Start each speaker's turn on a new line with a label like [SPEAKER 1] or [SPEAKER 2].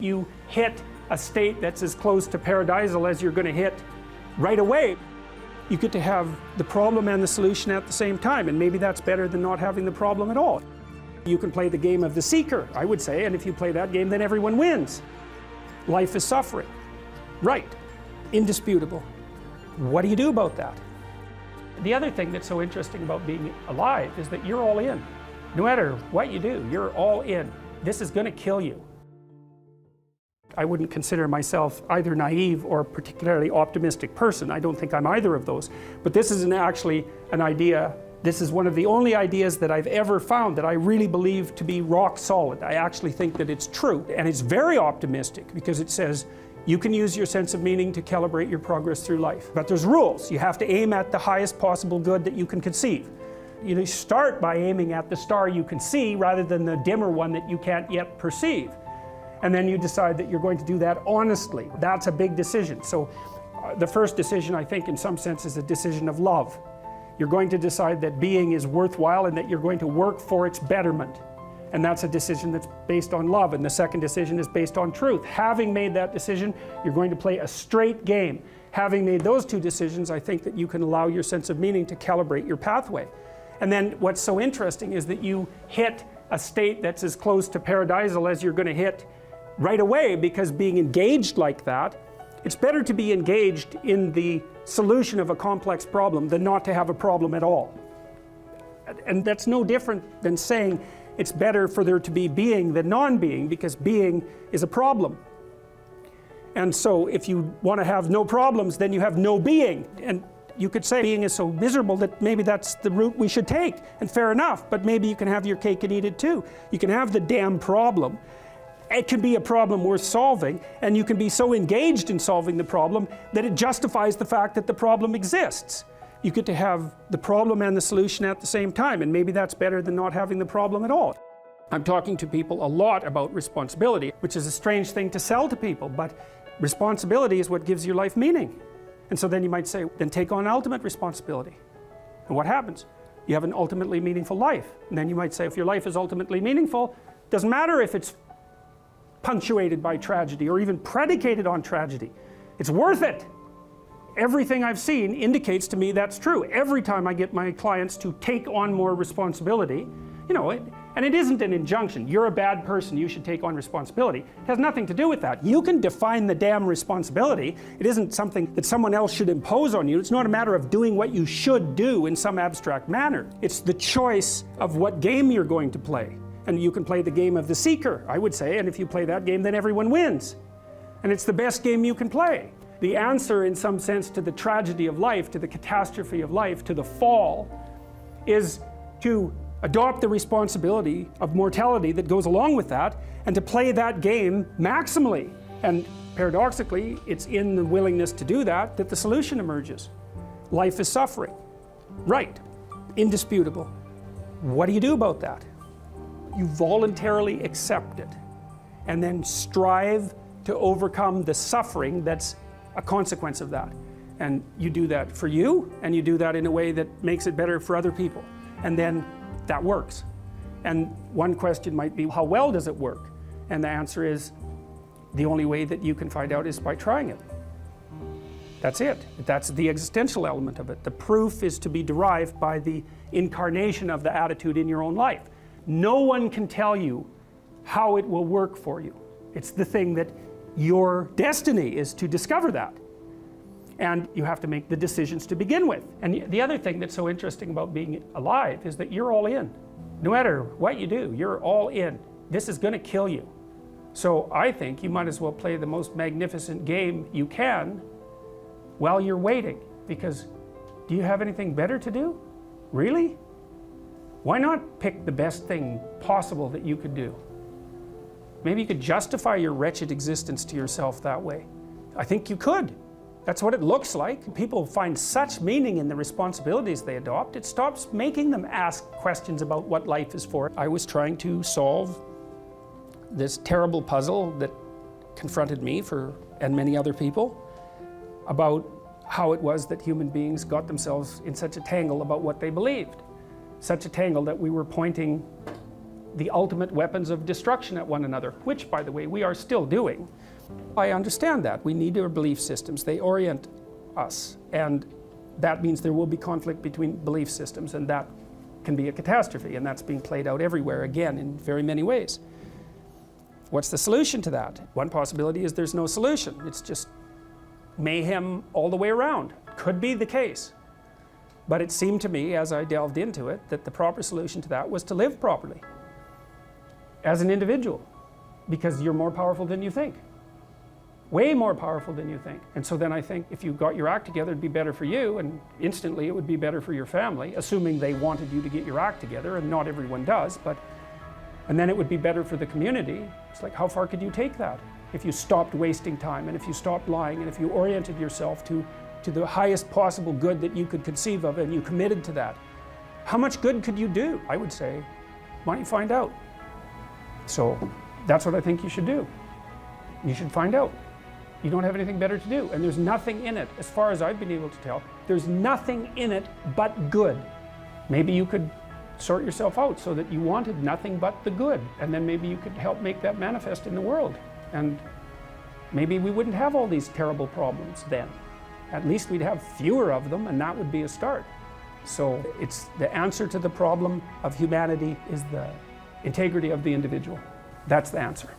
[SPEAKER 1] You hit a state that's as close to paradisal as you're going to hit right away. You get to have the problem and the solution at the same time, and maybe that's better than not having the problem at all. You can play the game of the seeker, I would say, and if you play that game, then everyone wins. Life is suffering. Right. Indisputable. What do you do about that? The other thing that's so interesting about being alive is that you're all in. No matter what you do, you're all in. This is going to kill you. I wouldn't consider myself either naive or a particularly optimistic person. I don't think I'm either of those. But this is actually an idea, this is one of the only ideas that I've ever found that I really believe to be rock solid. I actually think that it's true. And it's very optimistic because it says you can use your sense of meaning to calibrate your progress through life. But there's rules. You have to aim at the highest possible good that you can conceive. You start by aiming at the star you can see rather than the dimmer one that you can't yet perceive. And then you decide that you're going to do that honestly. That's a big decision. So the first decision, I think, in some sense is a decision of love. You're going to decide that being is worthwhile and that you're going to work for its betterment. And that's a decision that's based on love. And the second decision is based on truth. Having made that decision, you're going to play a straight game. Having made those two decisions, I think that you can allow your sense of meaning to calibrate your pathway. And then what's so interesting is that you hit a state that's as close to paradisal as you're going to hit right away, because being engaged like that, it's better to be engaged in the solution of a complex problem than not to have a problem at all. And that's no different than saying it's better for there to be being than non-being, because being is a problem. And so if you want to have no problems, then you have no being. And you could say being is so miserable that maybe that's the route we should take, and fair enough, but maybe you can have your cake and eat it too. You can have the damn problem. It can be a problem worth solving, and you can be so engaged in solving the problem that it justifies the fact that the problem exists. You get to have the problem and the solution at the same time, and maybe that's better than not having the problem at all. I'm talking to people a lot about responsibility, which is a strange thing to sell to people, but responsibility is what gives your life meaning. And so then you might say, then take on ultimate responsibility. And what happens? You have an ultimately meaningful life. And then you might say, if your life is ultimately meaningful, it doesn't matter if it's punctuated by tragedy or even predicated on tragedy. It's worth it. Everything I've seen indicates to me that's true. Every time I get my clients to take on more responsibility, you know, and it isn't an injunction, you're a bad person, you should take on responsibility. It has nothing to do with that. You can define the damn responsibility. It isn't something that someone else should impose on you. It's not a matter of doing what you should do in some abstract manner. It's the choice of what game you're going to play. And you can play the game of the seeker, I would say, and if you play that game, then everyone wins. And it's the best game you can play. The answer, in some sense, to the tragedy of life, to the catastrophe of life, to the fall, is to adopt the responsibility of mortality that goes along with that, and to play that game maximally. And paradoxically, it's in the willingness to do that that the solution emerges. Life is suffering. Right. Indisputable. What do you do about that? You voluntarily accept it, and then strive to overcome the suffering that's a consequence of that. And you do that for you, and you do that in a way that makes it better for other people. And then that works. And one question might be, how well does it work? And the answer is, the only way that you can find out is by trying it. That's it. That's the existential element of it. The proof is to be derived by the incarnation of the attitude in your own life. No one can tell you how it will work for you. It's the thing that your destiny is to discover that. And you have to make the decisions to begin with. And the other thing that's so interesting about being alive is that you're all in. No matter what you do, you're all in. This is going to kill you. So I think you might as well play the most magnificent game you can while you're waiting. Because do you have anything better to do? Really? Why not pick the best thing possible that you could do? Maybe you could justify your wretched existence to yourself that way. I think you could. That's what it looks like. People find such meaning in the responsibilities they adopt, it stops making them ask questions about what life is for. I was trying to solve this terrible puzzle that confronted me and many other people about how it was that human beings got themselves in such a tangle about what they believed. Such a tangle that we were pointing the ultimate weapons of destruction at one another, which, by the way, we are still doing. I understand that. We need our belief systems. They orient us, and that means there will be conflict between belief systems, and that can be a catastrophe, and that's being played out everywhere again in very many ways. What's the solution to that? One possibility is there's no solution. It's just mayhem all the way around. Could be the case. But it seemed to me, as I delved into it, that the proper solution to that was to live properly as an individual, because you're more powerful than you think. Way more powerful than you think. And so then I think if you got your act together, it'd be better for you, and instantly it would be better for your family, assuming they wanted you to get your act together, and not everyone does, and then it would be better for the community. It's like, how far could you take that? If you stopped wasting time, and if you stopped lying, and if you oriented yourself to the highest possible good that you could conceive of, and you committed to that, how much good could you do? I would say, why don't you find out? So that's what I think you should do. You should find out. You don't have anything better to do, and there's nothing in it, as far as I've been able to tell, there's nothing in it but good. Maybe you could sort yourself out so that you wanted nothing but the good, and then maybe you could help make that manifest in the world, and maybe we wouldn't have all these terrible problems then. At least we'd have fewer of them, and that would be a start. So it's the answer to the problem of humanity is the integrity of the individual. That's the answer.